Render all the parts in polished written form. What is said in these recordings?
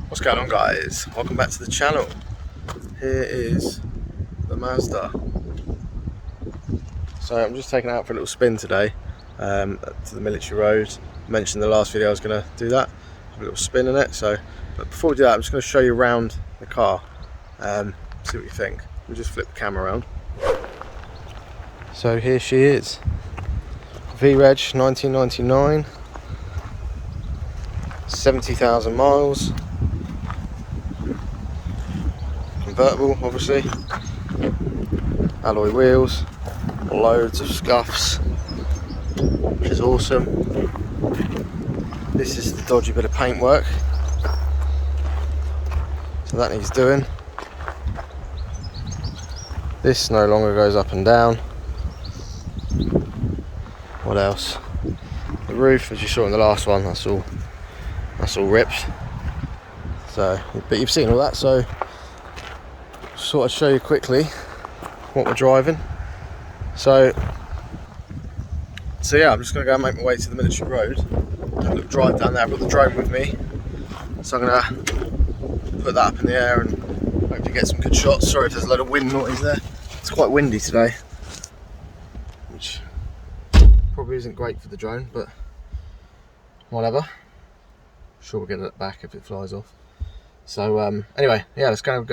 What's going on, guys? Welcome back to the channel. Here is the Mazda. So I'm just taking it out for a little spin today to the military road. I mentioned in the last video I was going to do that, have a little spin in it. But before we do that, I'm just going to show you around the car, see what you think. We'll just flip the camera around. So here she is, V-Reg 1999, 70,000 miles. Convertible, obviously, alloy wheels, loads of scuffs, which is awesome. This is the dodgy bit of paintwork, so that needs doing. This no longer goes up and down. What else? The roof, as you saw in the last one, that's all ripped. So, but you've seen all that, so sort of show you quickly what we're driving. So yeah, I'm just going to go and make my way to the military road, have a little drive down there. I've got the drone with me, so I'm going to put that up in the air and hopefully get some good shots. Sorry if there's a lot of wind noise there, it's quite windy today, which probably isn't great for the drone, but whatever, I'm sure we'll get it back if it flies off. So anyway, yeah, let's go.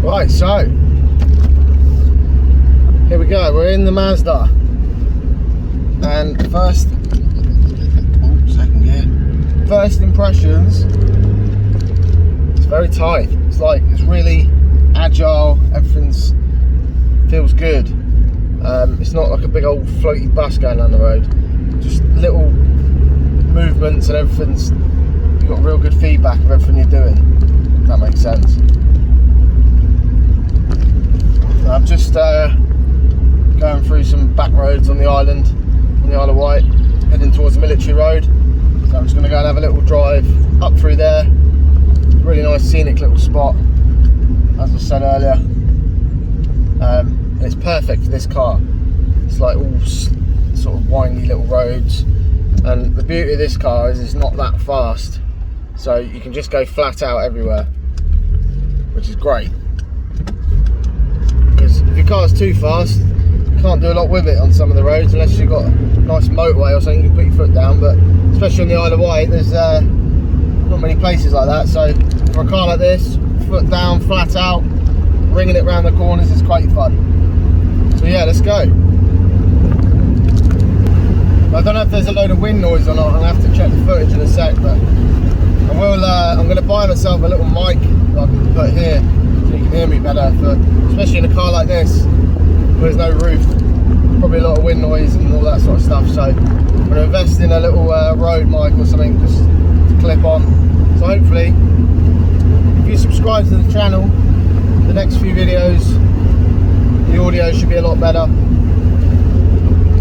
Right, so here we go, we're in the Mazda, and second gear, first impressions, it's very tight. It's really agile, everything's feels good. It's not like a big old floaty bus going down the road, just little movements and everything's, you've got real good feedback of everything you're doing, if that makes sense. I'm just going through some back roads on the island, on the Isle of Wight, heading towards the military road. So I'm just going to go and have a little drive up through there. Really nice scenic little spot, as I said earlier. And it's perfect for this car. It's like all sort of windy little roads, and the beauty of this car is it's not that fast, so you can just go flat out everywhere, which is great. Because if your car's too fast, you can't do a lot with it on some of the roads unless you've got a nice motorway or something you can put your foot down. But especially on the Isle of Wight, there's not many places like that. So for a car like this, foot down, flat out, ringing it round the corners is quite fun. So yeah, let's go. I don't know if there's a load of wind noise or not. I'll have to check the footage in a sec, but I will. I'm going to buy myself a little mic that I can put here, so you can hear me better, especially in a car like this where there's no roof. Probably a lot of wind noise and all that sort of stuff, so I'm going to invest in a little road mic or something just to clip on. So hopefully, if you subscribe to the channel, the next few videos, the audio should be a lot better.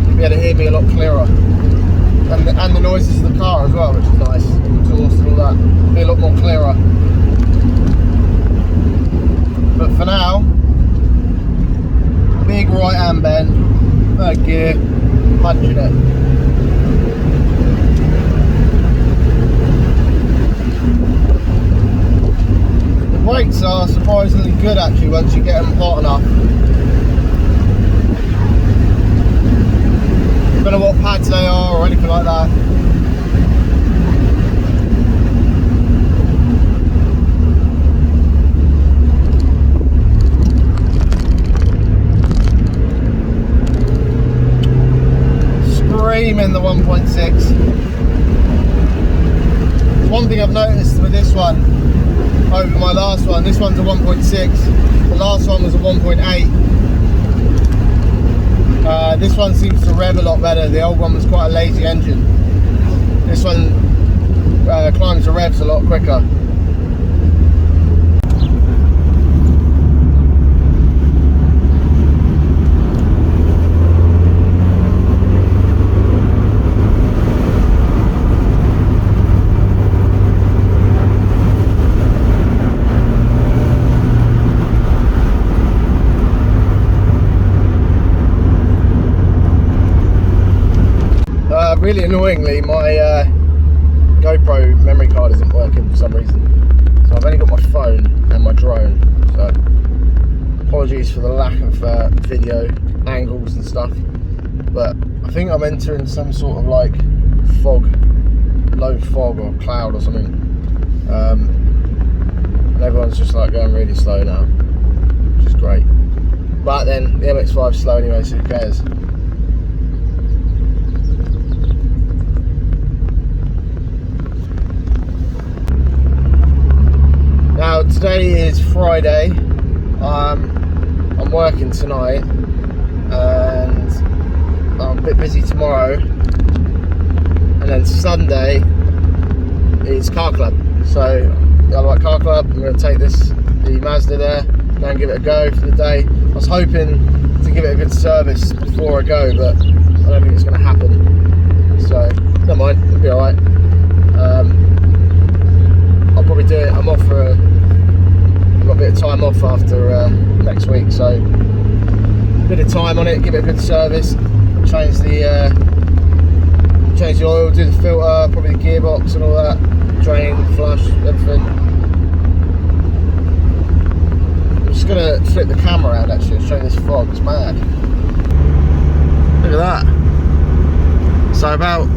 You'll be able to hear me a lot clearer, and the noises of the car as well, which is nice, exhaust and all that, it'll be a lot more clearer. But for now, big right hand bend, third gear, punching it. The brakes are surprisingly good actually once you get them hot enough. I don't know what pads they are or anything like that. In the 1.6. One thing I've noticed with this one over my last one, this one's a 1.6, the last one was a 1.8. This one seems to rev a lot better. The old one was quite a lazy engine. This one climbs the revs a lot quicker. Really annoyingly, my GoPro memory card isn't working for some reason. So I've only got my phone and my drone. So apologies for the lack of video angles and stuff. But I think I'm entering some sort of like fog, low fog or cloud or something. And everyone's just like going really slow now, which is great. But then the MX5 is slow anyway, so who cares? Now today is Friday. I'm working tonight, and I'm a bit busy tomorrow. And then Sunday is car club. So I like car club. I'm going to take the Mazda there, go and give it a go for the day. I was hoping to give it a good service before I go, but I don't think it's going to happen. So never mind, it'll be alright. I'll probably do it. I'm off for I've got a bit of time off after next week, so a bit of time on it, give it a good service, change the oil, do the filter, probably the gearbox and all that, drain, flush, everything. I'm just gonna flip the camera around actually and show you this fog. It's mad. Look at that. So about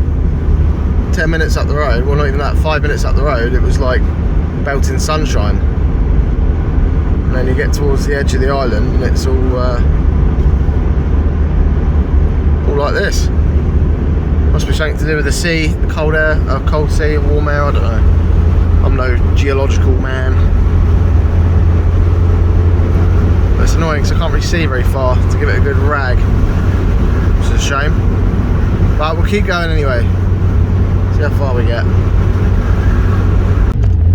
10 minutes up the road, well not even that, 5 minutes up the road, it was like belting sunshine. And then you get towards the edge of the island and it's all like this. Must be something to do with the sea, the cold air, cold sea, warm air, I don't know. I'm no geological man. But it's annoying because I can't really see very far to give it a good rag, which is a shame. But we'll keep going anyway. See how far we get.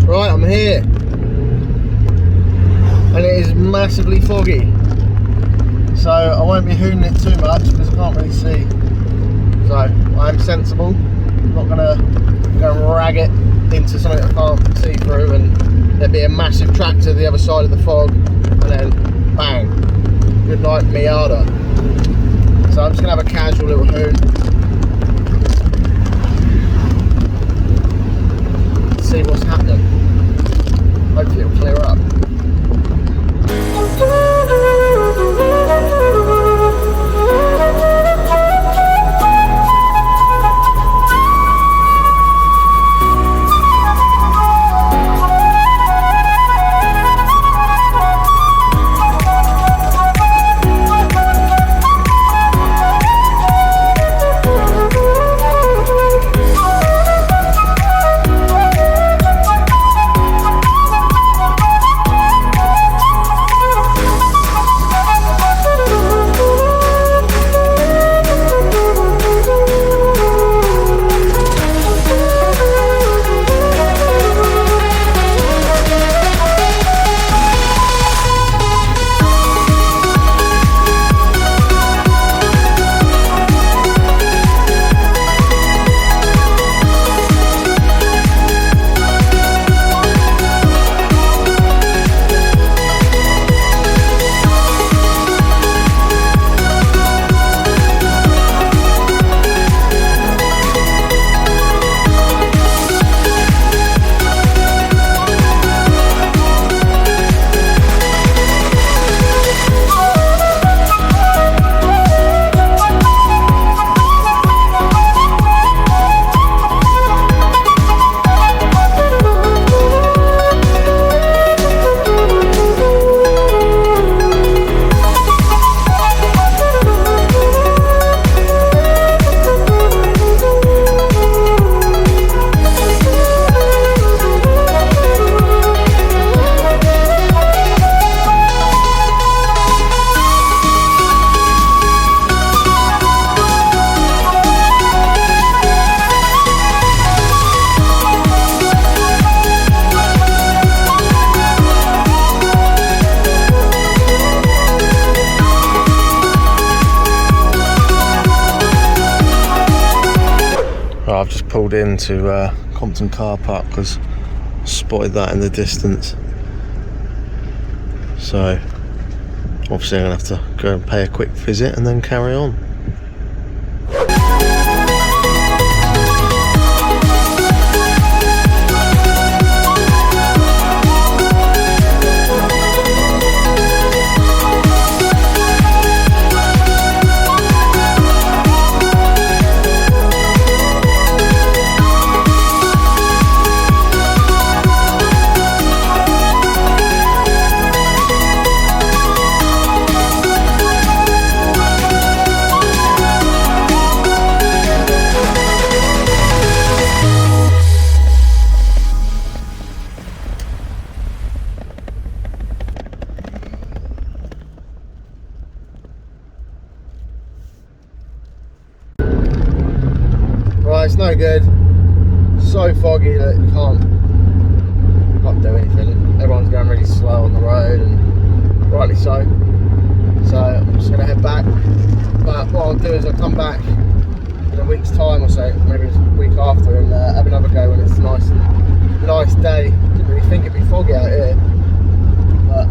Right, I'm here. And it is massively foggy. So I won't be hooning it too much because I can't really see. So I am sensible. I'm not gonna go and rag it into something I can't see through and there'd be a massive tractor the other side of the fog and then bang. Good night, Miata. So I'm just gonna have a casual little hoon. See what's happening. Hopefully it'll clear up. I've just pulled into Compton car park because I spotted that in the distance. So obviously I'm going to have to go and pay a quick visit and then carry on. no good. So foggy that you can't do anything. Everyone's going really slow on the road, and rightly so. So I'm just going to head back. But what I'll do is I'll come back in a week's time or so, maybe a week after, and have another go when it's a nice day. Didn't really think it'd be foggy out here, but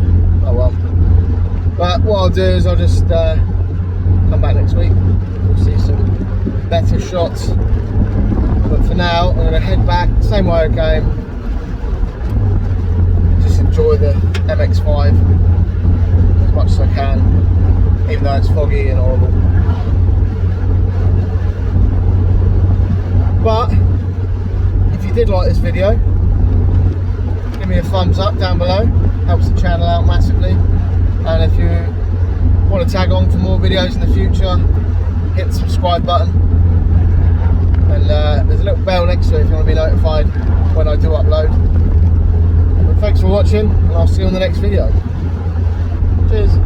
oh well. But what I'll do is I'll just come back next week. We'll see some better shots. But for now, I'm going to head back same way I came. Just enjoy the MX5 as much as I can, even though it's foggy and horrible. But if you did like this video, give me a thumbs up down below. Helps the channel out massively. And if you want to tag on for more videos in the future, hit the subscribe button. And there's a little bell next to it if you want to be notified when I do upload. But thanks for watching, and I'll see you on the next video. Cheers.